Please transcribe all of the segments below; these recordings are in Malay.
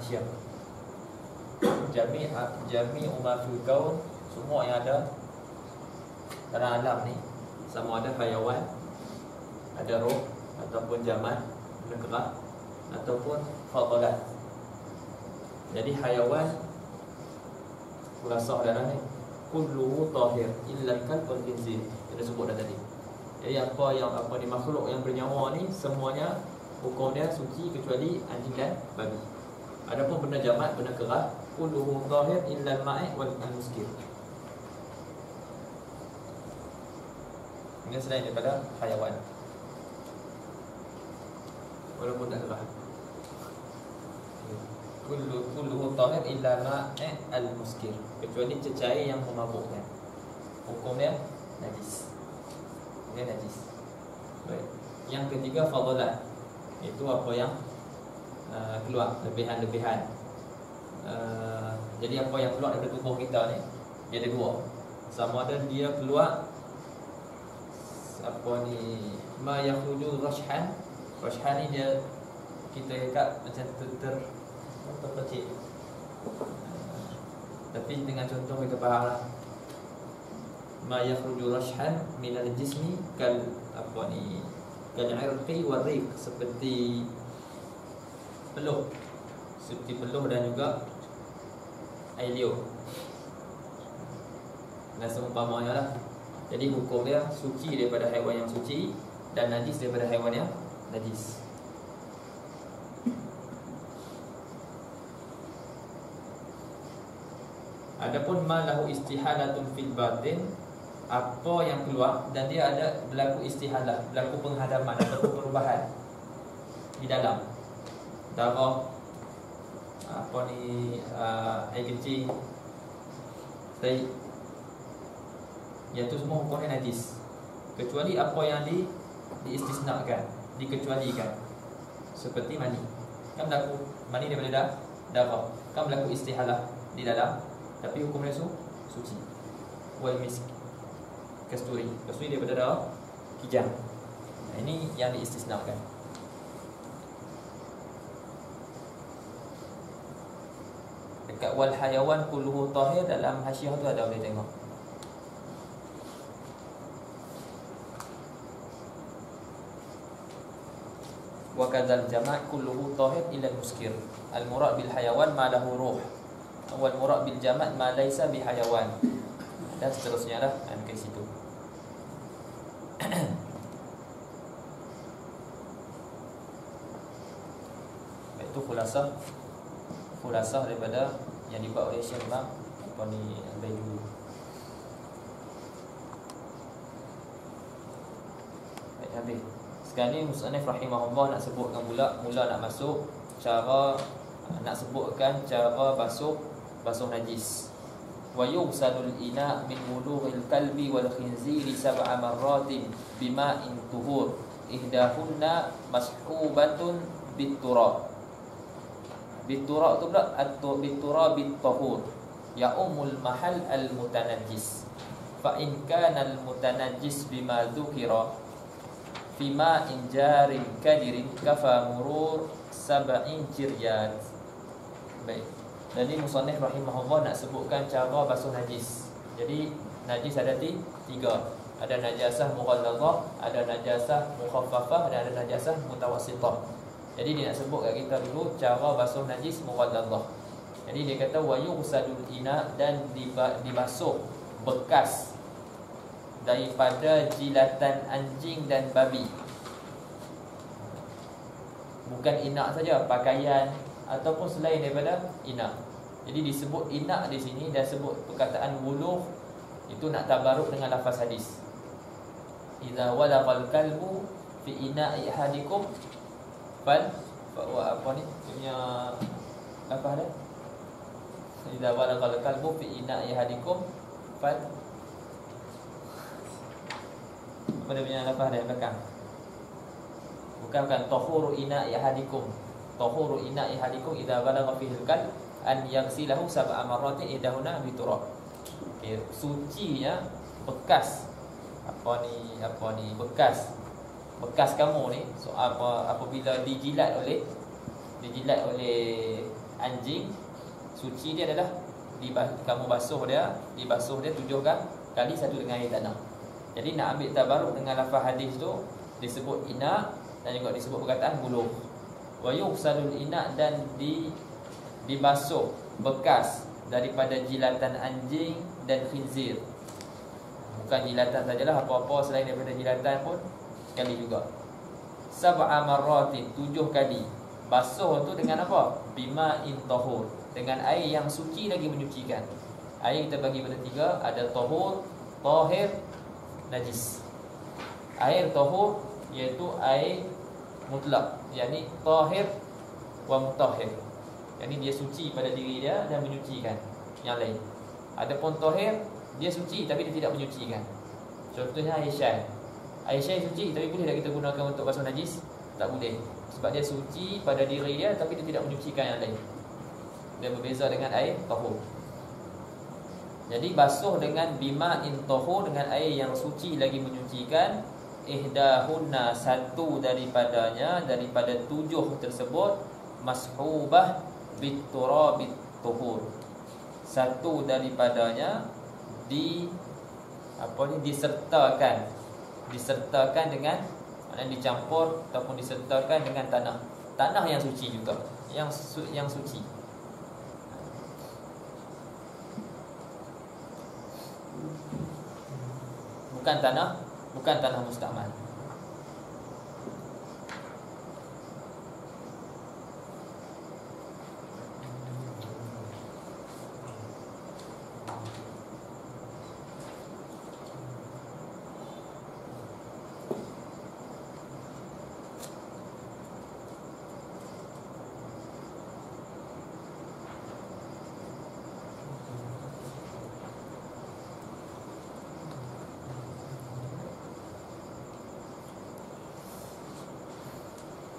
hasyiah. Jami'u ma fil kaun, semua yang ada dalam alam ni, sama ada hayawan, ada roh, ataupun jamat, negara, ataupun fadalat. Jadi hayawan, khulasah dalam ni, kulluhu tahir illa al-kalb wal khinzir. Kita sebut dah tadi. Jadi apa ni makhluk yang bernyawa ni semuanya hukum dia suci kecuali anjing dan babi. Adapun benda jamat, benda kerah, kulluhu tahir illa al-ma'i wal muskir. Ini selain daripada hayawan, walaupun tak kerah. Kulluhu tahir illa ma'i al-muskir, kecuali cecair yang memabukkan. Hukum dia najis. Dia najis. Baik. Yang ketiga fadalat, itu apa yang keluar, lebihan-lebihan. Jadi apa yang keluar daripada tubuh kita ni, dia ada dua. Sama ada dia keluar apa ni, ma yakhruju rashhan. Rashhan ni dia kita ikat macam terpercik. Tapi dengan contoh kita faham lah. Ma yakhruju rashhan minal jismi kal apa ni, kal irqi wal riq, seperti peluh dan juga air liur dan seumpamanya lah. Jadi hukum dia suci daripada haiwan yang suci dan najis daripada haiwan yang najis. Adapun ma lahu istihalatun fil batin, apa yang keluar dan dia ada berlaku istihalah, berlaku penghadaman atau perubahan di dalam darah, apa ni, air kencing, tai, yang tu semua hukumnya najis, kecuali apa yang diistisnakan, dikecualikan. Seperti mani, kan berlaku mani daripada darah, kan berlaku istihalah di dalam, tapi hukumnya suci. Wal misk, kasturi daripada darah kijang. Nah, ini yang diistisnakan. Dekat wal hayawan kulluhu tahir, dalam hasyiah tu ada, boleh tengok. Wa kadzal jama' kulluhu tahir illa muskir. Al murad bil hayawan ma lahu ruh, wal murad bil jama' ma laysa bi hayawan, dan seterusnya lah ke situ. Itu khulasah daripada yang dibuat oleh Syekh Imam apa ni Al-Baiduri. Baik, habis. Sekarang ni musannif rahimahullah nak sebutkan mula nak masuk cara, nak sebutkan cara basuh najis. Wa yughsalul ina min wulughil kalbi wal khinziri sab'a marratin bima'in tuhur ihdahunna mashubatun biturab. Biturab tu pula biturab bitahur ya umul mahal al mutanajjis. Fa in kana al mutanajjis bima dzukira fima in jarin kadirin kafa murur sab'in jiryat. Baik. Jadi musannif rahimahullah nak sebutkan cara basuh najis. Jadi najis ada tiga. Ada najasah mughalladhah, ada najasah mukhaffafah, dan ada najasah mutawassithah. Jadi dia nak sebut kat kita dulu cara basuh najis mughalladhah. Jadi dia kata wa yughsalul ina, dan dibasuh bekas daripada jilatan anjing dan babi. Bukan inak saja, pakaian ataupun selain daripada inak. Jadi disebut inak di sini dan sebut perkataan wuluh itu nak tabaruk dengan lafaz hadis. Idza walaqal kalbu fi ina'i ahadikum fal apa ni punya lafaz dia? Idza walaqal kalbu fi ina'i ahadikum fal, apa dia punya lafaz dia belakang? Bukan tahuru ina'i ahadikum. Tahuru ina'i ahadikum idza balagha fihi al-kalb an yaghsilahu sab'a marratin idahuna biturab. Okey, sucinya bekas bekas kamu ni, so apabila dijilat oleh anjing, suci dia adalah kamu basuh dia, dibasuh dia 7 kali, satu dengan air tanah. Jadi nak ambil tabaruk dengan lafaz hadis tu, disebut ina dan juga disebut perkataan buluh. Wa yughsalul ina, dan dibasuh bekas daripada jilatan anjing dan khinzir. Bukan jilatan sajalah, apa-apa selain daripada jilatan pun sekali juga. Sab'a marratin, 7 kali. Basuh tu dengan apa? Bima'in tahur, dengan air yang suci lagi menyucikan. Air kita bagi pada 3, ada tahur, tahir, najis. Air tahur iaitu air mutlak, yakni tahir wa mutahhir, yakni dia suci pada diri dia dan menyucikan yang lain. Adapun tahir, dia suci tapi dia tidak menyucikan. Contohnya air syai. Air syai suci tapi boleh tak kita gunakan untuk basuh najis? Tak boleh, sebab dia suci pada diri dia tapi dia tidak menyucikan yang lain. Dia berbeza dengan air tahur. Jadi basuh dengan bima'in tahur, dengan air yang suci lagi menyucikan. Ihdahunna, satu daripadanya, daripada 7 tersebut, mashubah bitturabit tuhur, satu daripadanya disertakan dengan, maknanya dicampur ataupun disertakan dengan tanah yang suci juga, yang suci. Bukan tanah mustakmal.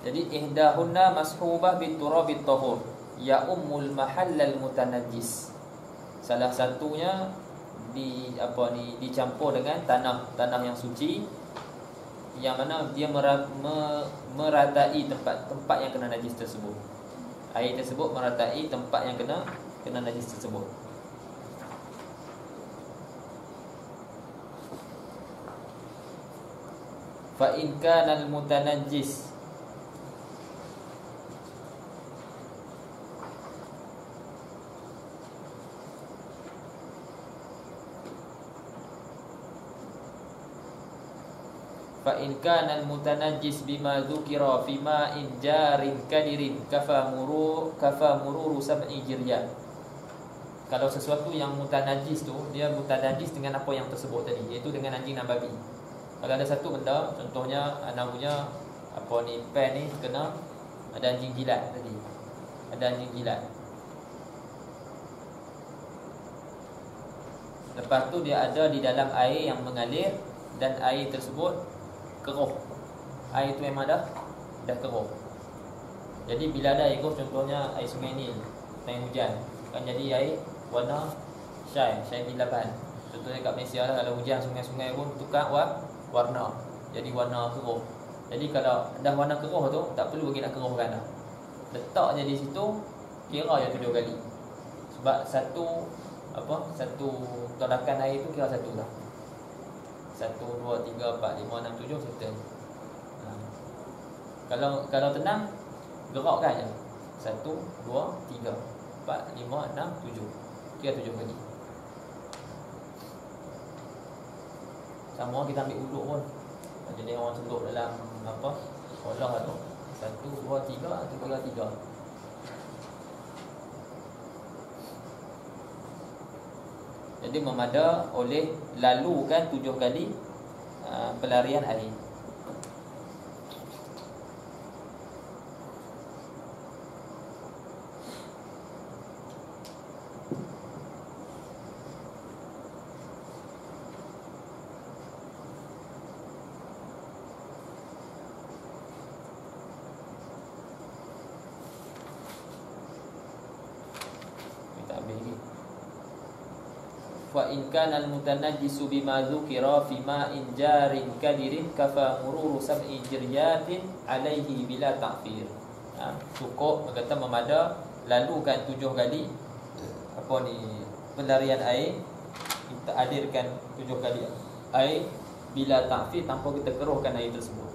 Jadi ihdahunna mashubah biturabit tahur ya ummul mahallal mutanajjis. Salah satunya dicampur dengan tanah yang suci, yang mana dia meratai tempat yang kena najis tersebut. Air tersebut meratai tempat yang kena najis tersebut. Fa in kana al mutanajjis fa in kana al-mutanajjis bima dzukira fi ma'in jarin kadirin kafa mururu sab'i jiryan. Kalau sesuatu yang mutanajjis tu, dia mutanajjis dengan apa yang tersebut tadi, iaitu dengan anjing dan babi. Kalau ada satu benda, contohnya anak punya pen ni kena, ada anjing jilat tadi, ada anjing jilat. Lepas tu dia ada di dalam air yang mengalir, dan air tersebut keruh. Air tu memang dah keruh. Jadi bila ada air keruh, contohnya air sungai Nil, air hujan, kan jadi air warna syai bilaban. Contohnya kat Malaysia lah, kalau hujan sungai-sungai pun tukar warna, jadi warna keruh. Jadi kalau dah warna keruh tu, tak perlu lagi nak keruhkan dah. Letak je di situ, kira je 7 kali. Sebab satu tolakan air tu kira satu dah. 1, 2, 3, 4, 5, 6, 7 settle. Kalau tenang, gerakkan je 1, 2, 3, 4, 5, 6, 7. Kira 7 kali. Sama kita ambil uduk pun. Jadi orang celup dalam kolah tu 1, 2, 3, atau kira 3. Jadi memada oleh lalukan 7 kali pelarian air. Kita ambil lagi. Fa in kana al-mutanajjisu bima dzukira fi ma'in jarin kadirin kafa mururu sab'i jiryatin alaihi bila ta'fir. Cukup berkata memada lalukan 7 kali pelarian air, kita alirkan 7 kali air bila ta'fif, tanpa kita keruhkan air tersebut.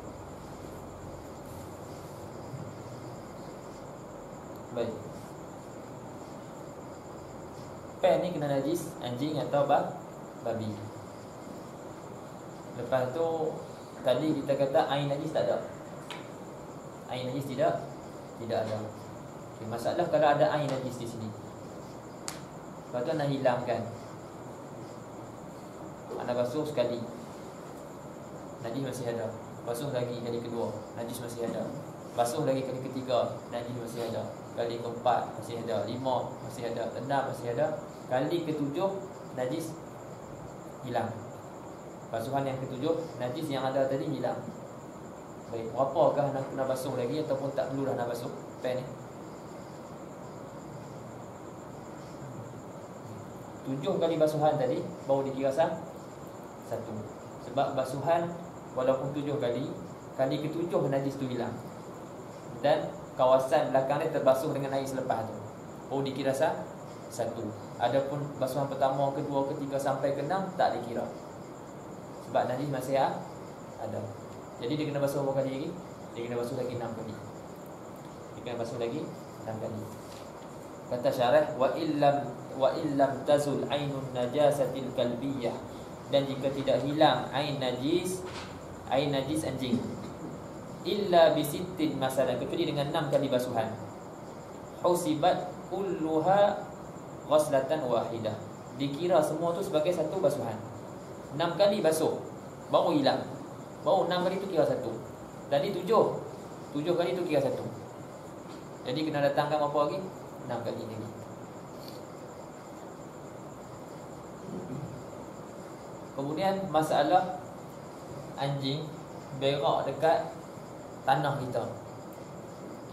Baik. Pen ni kena najis anjing atau babi. Lepas tu tadi kita kata air najis tak ada. Air najis tidak ada. Okay, masalah kalau ada air najis di sini, lepas tu nak hilangkan, anda basuh sekali, najis masih ada. Basuh lagi kali kedua, najis masih ada. Basuh lagi kali ketiga, najis masih ada. Kali keempat masih ada. 5 masih ada. 6 masih ada. Kali ketujuh najis hilang. Basuhan yang ketujuh, najis yang ada tadi hilang. Baik, berapakah nak kena basuh lagi ataupun tak perlu dah nak basuh pen ni? 7 kali basuhan tadi baru dikira satu. Sebab basuhan walaupun 7 kali, kali ketujuh najis tu hilang, dan kawasan belakang dia terbasuh dengan air selepas tu, baru dikira satu. Adapun basuhan pertama, kedua, ketiga sampai ke 6 tak dikira, sebab najis masih ada. Jadi dia kena basuh berapa kali lagi? Dia kena basuh lagi 6 kali. Dia kena basuh lagi 6 kali. Kata syarah, wa illam tazul ainun najasatil kalbiyah, dan jika tidak hilang ain najis anjing, illa bisittin masalah, kecuali dengan 6 kali basuhan, husibat kulluha ghaslatan wahidah, dikira semua tu sebagai satu basuhan. 6 kali basuh baru hilang, baru 6 kali tu kira satu. Tadi 7 kali tu kira satu. Jadi kena datangkan berapa lagi? 6 kali lagi. Kemudian masalah anjing berak dekat tanah kita.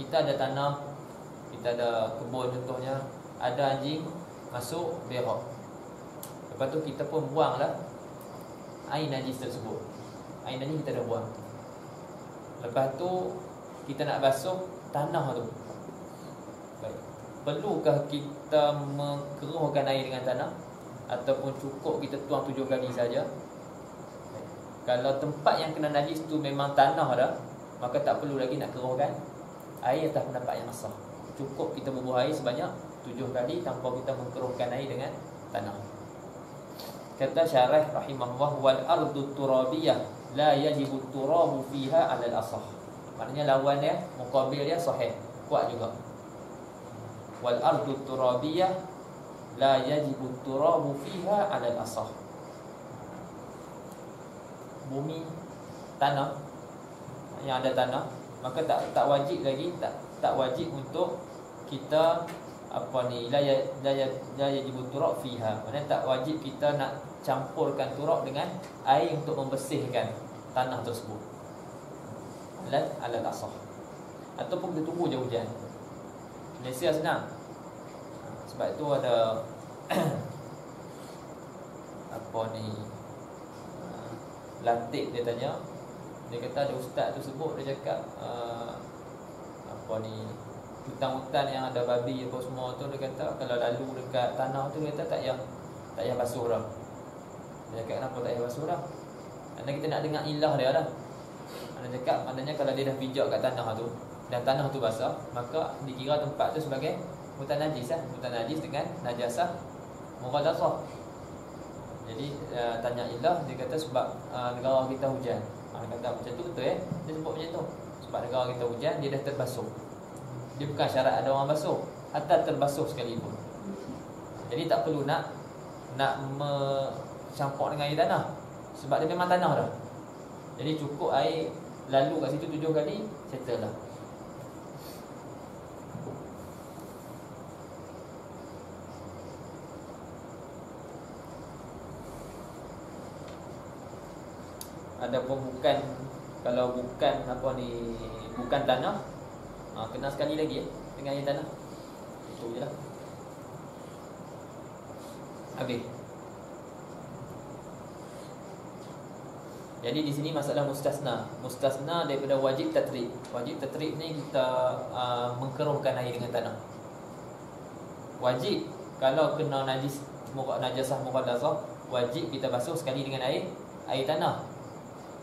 Kita ada tanah, kita ada kebun contohnya, ada anjing masuk berak. Lepas tu kita pun buanglah air najis tersebut. Air najis kita dah buang. Lepas tu kita nak basuh tanah tu. Baik. Perlukah kita mengeruhkan air dengan tanah, ataupun cukup kita tuang 7 kali saja? Baik. Kalau tempat yang kena najis tu memang tanah dah, maka tak perlu lagi nak keruhkan air, atas pendapat yang sah. Cukup kita berbuah air sebanyak 7 kali tanpa kita mengkeruhkan air dengan tanah. Kata syarah rahimahullah, wal ardu turabiyah la yajibu turabu fiha 'ala al-asah. Maknanya lawan dia, muqabil dia sahih, kuat juga. Wal ardu turabiyah la yajibu turabu fiha 'ala al-asah. Bumi, tanah, yang ada tanah, maka tak wajib lagi, tak wajib untuk kita la yajibu turab fiha. Maknanya tak wajib kita nak campurkan turab dengan air untuk membersihkan tanah tersebut. Alal asah. Ataupun kita tunggu je hujan. Malaysia senang. Sebab itu ada Latif dia tanya. Dia kata ada ustaz tu sebut, dia cakap hutan-hutan yang ada babi apa semua tu, dia kata kalau lalu dekat tanah tu, dia kata tak payah basuh dah. Dia cakap kenapa tak payah basuh dah? Kerana kita nak dengar ilah dia dah. Dia cakap maknanya kalau dia dah pijak kat tanah tu dan tanah tu basah, maka dikira tempat tu sebagai hutan najis lah. Hutan najis dengan najasah mughadasah. Jadi tanya ilah, dia kata sebab negara kita hujan. Dia kata macam tu betul dia sebut macam tu. Sebab negara kita hujan, dia dah terbasuh. Dia bukan syarat ada orang basuh, hatta terbasuh sekalipun. Jadi tak perlu nak campur dengan air tanah, sebab dia memang tanah dah. Jadi cukup air lalu kat situ 7 kali, settle lah. Adapun kalau bukan bukan tanah, kena sekali lagi dengan air tanah. Itu je lah. Habis. Jadi di sini masalah mustasna. Mustasna daripada wajib tatrib. Wajib tatrib ni kita mengkeruhkan air dengan tanah. wajib kalau kena najasah mughallazah, wajib kita basuh sekali dengan air tanah.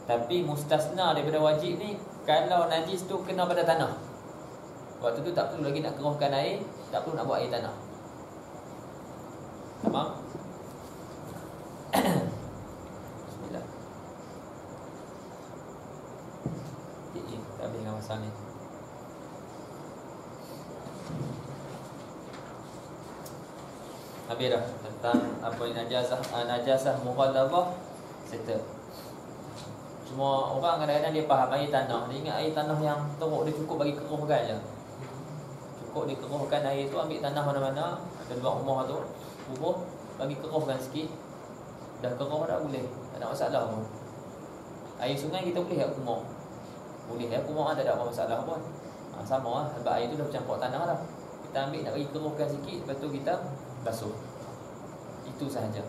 Tapi mustasna daripada wajib ni, kalau najis tu kena pada tanah, waktu tu tak perlu lagi nak keruhkan air, tak perlu nak buat air tanah. Faham? Bismillah. Tak habis dengan masalah ni. Habis dah tentang apa yang najasah mughallazah, settle. Semua orang kadang-kadang dia faham air tanah. Dia ingat air tanah yang teruk, dia cukup bagi keruhkan je. Cukup dikeruhkan air tu, ambil tanah mana-mana ada luar rumah tu, bubuh, bagi keruhkan sikit. Dah keruh dah boleh, tak ada masalah pun. Air sungai kita boleh tak kumur? Boleh ya, kumur tak ada apa masalah pun. Sama lah, sebab air tu dah bercampur tanah dah. Kita ambil nak bagi keruhkan sikit, lepas tu kita basuh. Itu sahaja.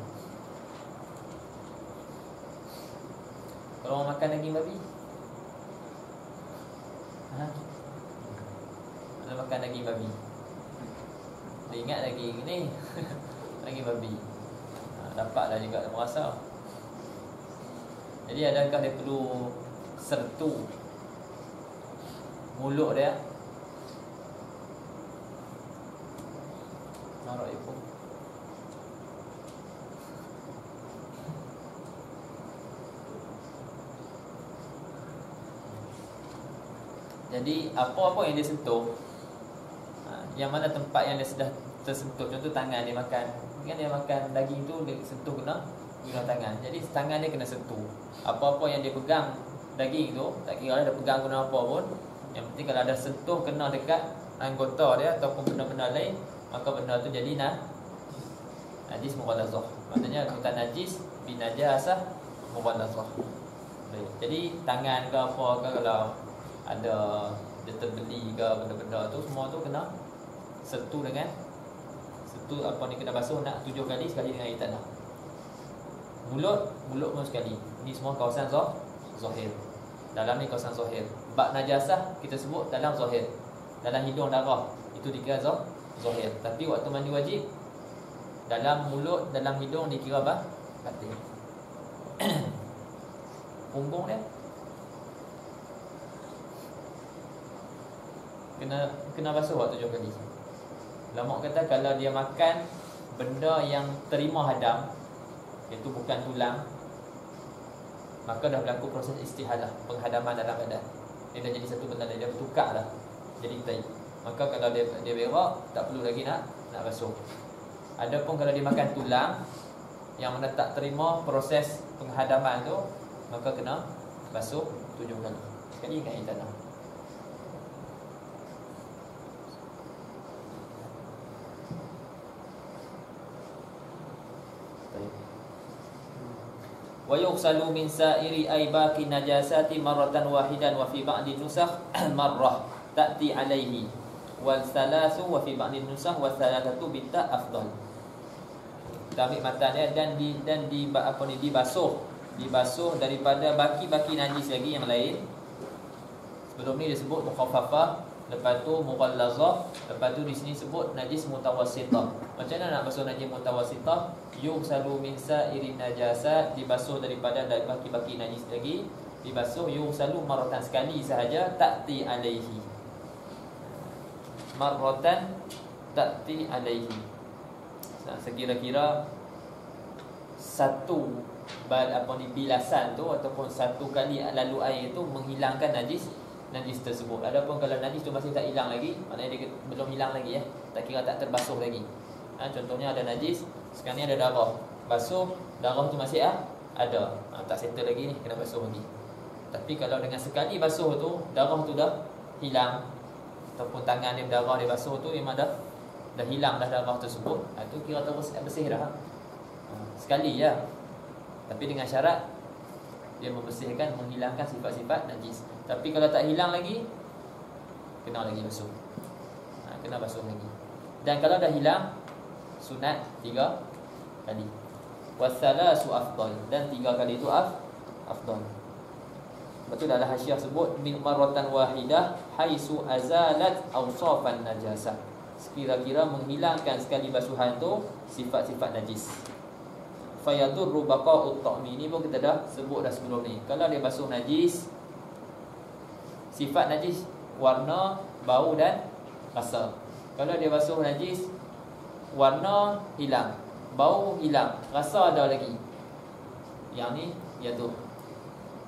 Kalau orang makan daging babi, Ada makan daging babi, dia ingat daging ni daging babi, dapatlah juga merasa. Jadi adakah dia perlu sertu mulut dia? Marah ibu. Jadi apa-apa yang dia sentuh, yang mana tempat yang dia sudah tersentuh, contoh tangan dia makan, kan dia makan daging tu dia sentuh kena guna tangan. Jadi tangan dia kena sentuh. Apa-apa yang dia pegang daging tu, tak kira dia pegang guna apa pun, yang penting kalau ada sentuh kena dekat anggota dia ataupun benda-benda lain, maka benda tu jadi najis mughallazah. Maknanya bukan najis binajasah mughallazah. Jadi tangan ke apa ke, kalau ada dia terbeli ke benda-benda tu, semua tu kena sentuh apa ni, kena basuh nak 7 kali, sekali dengan air tanah. Mulut pun sekali. Ni semua kawasan zahir. Dalam ni kawasan zahir. Bab najasah kita sebut dalam zahir. Dalam hidung darah itu dikira zahir. Tapi waktu mandi wajib, dalam mulut, dalam hidung dikira batin. Punggung dia kena basuh waktu 7 kali. Ulama kata kalau dia makan benda yang terima hadam, iaitu bukan tulang, maka dah berlaku proses istihalah, penghadaman dalam badan. Dia dah jadi satu benda lain, dia bertukar dah jadi tai. Maka kalau dia berak, tak perlu lagi nak basuh. Adapun kalau dia makan tulang yang mana tak terima proses penghadaman tu, maka kena basuh 7 kali. Sekali dengan air tanah. Wa yughsalu min sa'iri ay baqi najasati marratan wahidan wa fi ba'di nusakh marrah ta'ti alaihi wal thalasu wa fi ba'di nusakh wa thalathatu bitta afdal. Kita ambil matan dia dan dibasuh daripada baki-baki najis lagi yang lain. Sebelum ni dia sebut mukhaffafah, lepas tu mughallazah, lepas tu di sini sebut najis mutawassithah. Macam mana nak basuh najis mutawassithah? Yughsalu min sa'irin najasat, dibasuh daripada baki-baki najis lagi, dibasuh yughsalu marratan, sekali sahaja, ta'ti alaihi, marratan ta'ti alaihi. Sekira-kira satu bilasan tu ataupun satu kali lalu air tu menghilangkan najis tersebut. Adapun kalau najis tu masih tak hilang lagi, maknanya dia belum hilang lagi, tak kira tak terbasuh lagi. Contohnya ada najis, sekarang ni ada darah, basuh, darah tu masih ada, tak settle lagi ni, kena basuh lagi. Tapi kalau dengan sekali basuh tu, darah tu dah hilang, ataupun tangan dia berdarah, dia basuh tu memang dah hilang dah darah tersebut, itu kira bersih dah. Sekali je, tapi dengan syarat dia membersihkan, menghilangkan sifat-sifat najis. Tapi kalau tak hilang lagi, kena lagi basuh, kena basuh lagi. Dan kalau dah hilang, sunat 3 kali. Wasalasu afdal, dan 3 kali itu afdal. Betul dalam hasyiah sebut min marratan wahidah haisu azalat awsafan najasah. sekira-kira menghilangkan sekali basuhan tu sifat-sifat najis. Fayadurru baqa'ut ta'mi, ni pun kita dah sebut dah sebelum ni. Kalau dia basuh najis, sifat najis warna, bau dan rasa. Kalau dia basuh najis, warna hilang, bau hilang, rasa ada lagi, yang ni jatuh,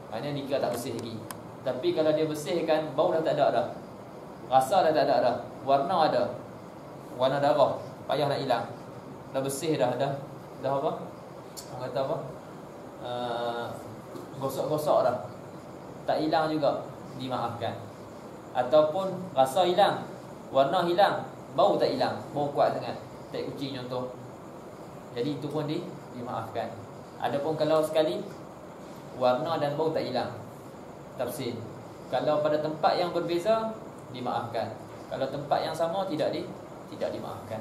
maknanya nikah tak bersih lagi. Tapi kalau dia bersihkan, bau dah tak ada dah, rasa dah tak ada dah, warna ada, warna darah, payah nak hilang. Dah bersih dah apa? Orang kata apa? Gosok-gosok dah, tak hilang juga, dimaafkan. Ataupun rasa hilang, warna hilang, bau tak hilang, bau kuat sangat, tai kucing contoh. Jadi itu pun dimaafkan. Adapun kalau sekali warna dan bau tak hilang, tafsir. Kalau pada tempat yang berbeza, dimaafkan. Kalau tempat yang sama, tidak dimaafkan.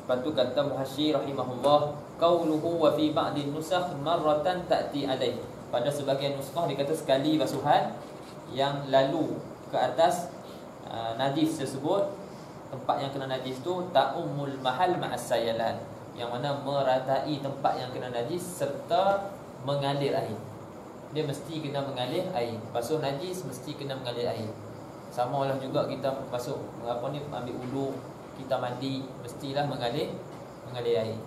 Lepas tu kata Muhasyi rahimahullah, qauluhu wa fi ba'din nusakh marratan ta'ti alaih. Pada sebahagian nuskah dia kata sekali basuhan yang lalu ke atas najis tersebut, tempat yang kena najis tu ta'ummul mahal ma'as sayalan, yang mana meratai tempat yang kena najis serta mengalir air. Dia mesti kena mengalir air. Basuh najis mesti kena mengalir air. Sama lah juga kita basuh ambil wudu, kita mandi, mestilah mengalir air.